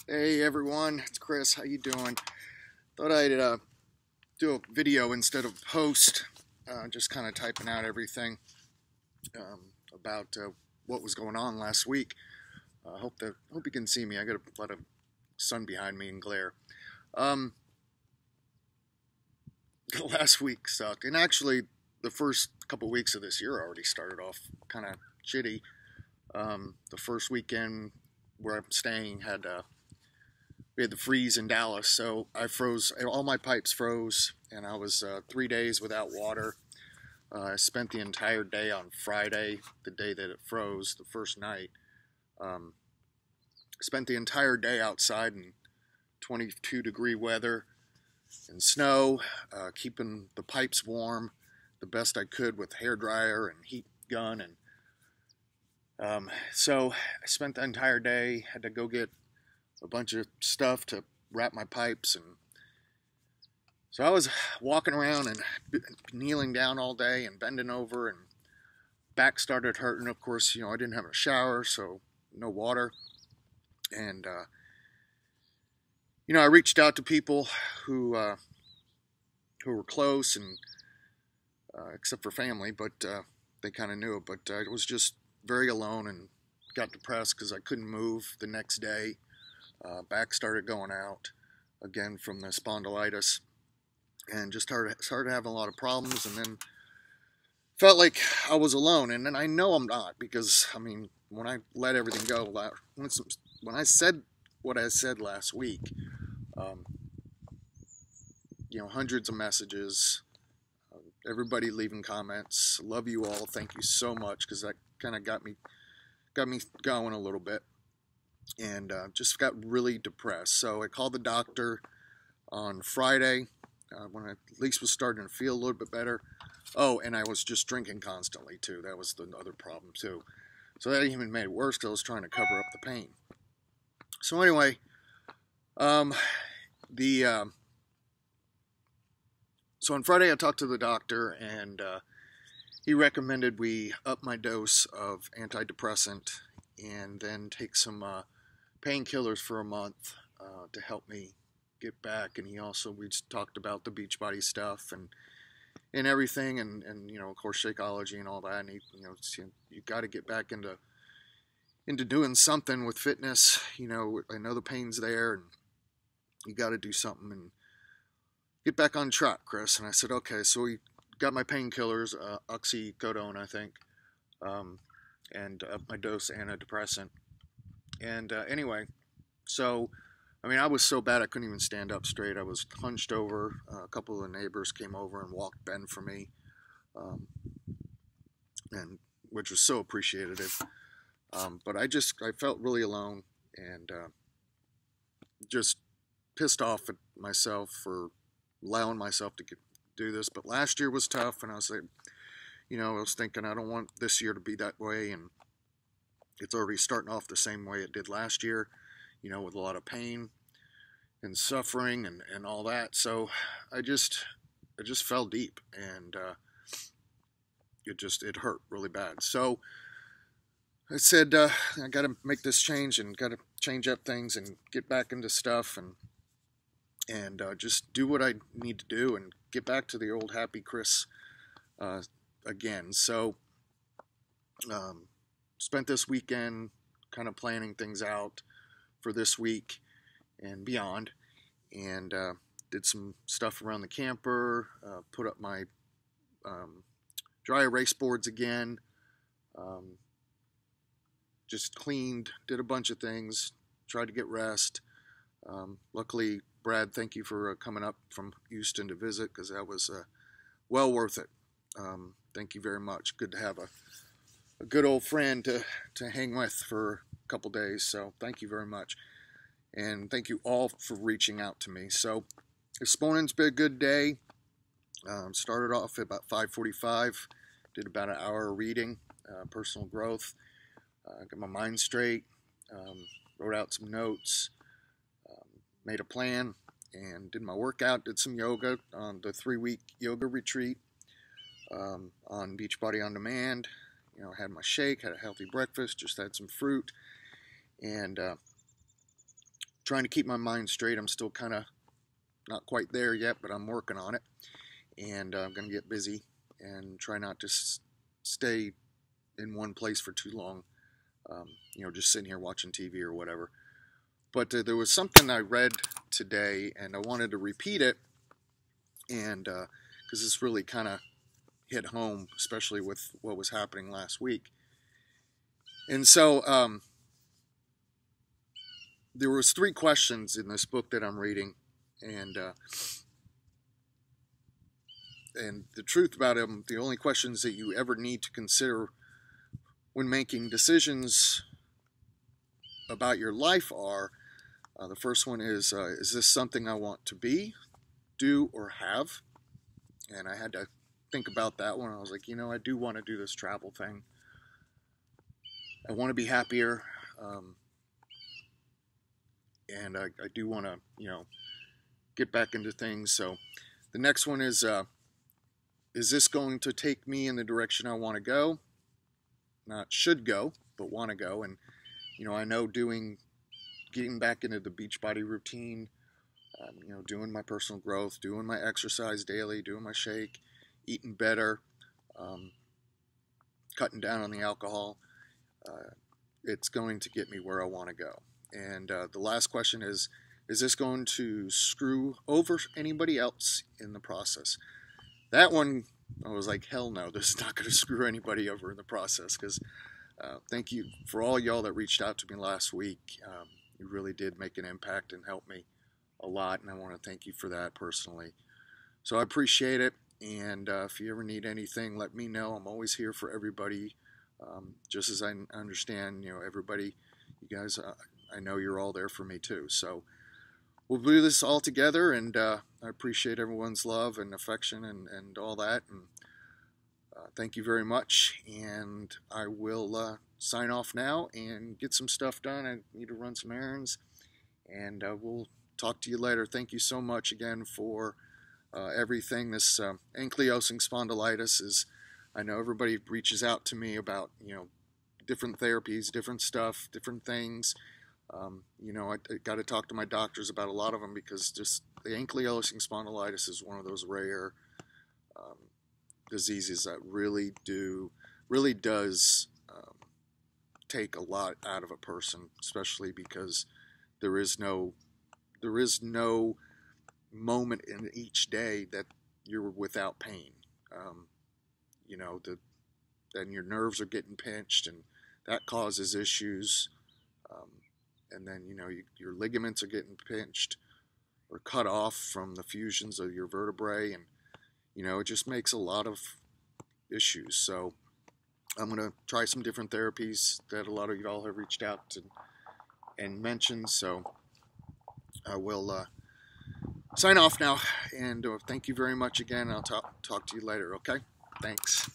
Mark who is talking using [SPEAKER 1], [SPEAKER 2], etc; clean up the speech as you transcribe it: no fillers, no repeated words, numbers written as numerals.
[SPEAKER 1] Hey everyone, it's Chris. How you doing? Thought I'd do a video instead of post, just kind of typing out everything about what was going on last week. Hope you can see me. I got a lot of sun behind me and glare. Last week sucked, and actually the first couple weeks of this year already started off kind of shitty. The first weekend where I'm staying we had the freeze in Dallas, so I froze, all my pipes froze, and I was 3 days without water. I spent the entire day on Friday, the day that it froze, the first night. Spent the entire day outside in 22-degree weather and snow, keeping the pipes warm the best I could with hair dryer and heat gun. And so I spent the entire day, had to go get a bunch of stuff to wrap my pipes, and so I was walking around and kneeling down all day and bending over, and back started hurting. Of course, I didn't have a shower, so no water. And I reached out to people who were close, and except for family, but they kind of knew it. But I was just very alone and got depressed because I couldn't move the next day. Back started going out again from the spondylitis, and just started having a lot of problems, and then felt like I was alone. And then I know I'm not, because when I let everything go, when I said what I said last week, hundreds of messages, everybody leaving comments, love you all, thank you so much, because that kind of got me going a little bit. And just got really depressed. So I called the doctor on Friday when I at least was starting to feel a little bit better. Oh, and I was just drinking constantly too. That was the other problem too. So that even made it worse because I was trying to cover up the pain. So anyway, so on Friday I talked to the doctor, and he recommended we up my dose of antidepressant and then take some painkillers for a month to help me get back. And we just talked about the Beachbody stuff and everything, and of course Shakeology and all that. And you got to get back into doing something with fitness. I know the pain's there, and you got to do something and get back on track, Chris. And I said, okay. So we got my painkillers, oxycodone, I think, and my dose antidepressant. And anyway, so I was so bad I couldn't even stand up straight. I was hunched over. A couple of the neighbors came over and walked Ben for me, and which was so appreciative. But I felt really alone, and just pissed off at myself for allowing myself to do this. But last year was tough, and I was like, I was thinking I don't want this year to be that way, and it's already starting off the same way it did last year, with a lot of pain and suffering and all that. So I just fell deep, and it hurt really bad. So I said, I got to make this change and got to change up things and get back into stuff and just do what I need to do and get back to the old happy Chris again. So spent this weekend kind of planning things out for this week and beyond, and did some stuff around the camper, put up my dry erase boards again, just cleaned, did a bunch of things, tried to get rest. Luckily, Brad, thank you for coming up from Houston to visit, because that was well worth it. Thank you very much. Good to have a good old friend to hang with for a couple days. So thank you very much. And thank you all for reaching out to me. So this morning's been a good day. Started off at about 5:45. Did about an hour of reading, personal growth. Got my mind straight. Wrote out some notes. Made a plan and did my workout. Did some yoga on the 3-week yoga retreat on Beachbody On Demand. Had my shake, had a healthy breakfast, just had some fruit, and trying to keep my mind straight. I'm still kind of not quite there yet, but I'm working on it. And I'm going to get busy and try not to stay in one place for too long, just sitting here watching TV or whatever. But there was something I read today, and I wanted to repeat it, and because this really kind of hit home, especially with what was happening last week. And so there was 3 questions in this book that I'm reading, and the truth about them, the only questions that you ever need to consider when making decisions about your life are, the first one is this something I want to be, do, or have? And I had to think about that one. I was like, I do want to do this travel thing. I want to be happier. And I do want to, get back into things. So the next one is this going to take me in the direction I want to go? Not should go, but want to go. And, I know getting back into the Beachbody routine, doing my personal growth, doing my exercise daily, doing my shake, eating better, cutting down on the alcohol, it's going to get me where I want to go. And the last question is this going to screw over anybody else in the process? That one, I was like, hell no, this is not going to screw anybody over in the process, because thank you for all y'all that reached out to me last week. You really did make an impact and help me a lot, and I want to thank you for that personally. So I appreciate it, and if you ever need anything, let me know. I'm always here for everybody, just as I understand, everybody, you guys, I know you're all there for me too. So we'll do this all together, and I appreciate everyone's love and affection and all that, and thank you very much, and I will sign off now and get some stuff done. I need to run some errands, and we'll talk to you later. Thank you so much again for everything. This ankylosing spondylitis is, I know everybody reaches out to me about, different therapies, different stuff, different things. I got to talk to my doctors about a lot of them, because just the ankylosing spondylitis is one of those rare diseases that really does take a lot out of a person, especially because there is no moment in each day that you're without pain. Then your nerves are getting pinched, and that causes issues. And then, your ligaments are getting pinched or cut off from the fusions of your vertebrae, and, it just makes a lot of issues. So I'm going to try some different therapies that a lot of y'all have reached out to and mentioned. So I will sign off now, and thank you very much again. I'll talk to you later, okay? Thanks.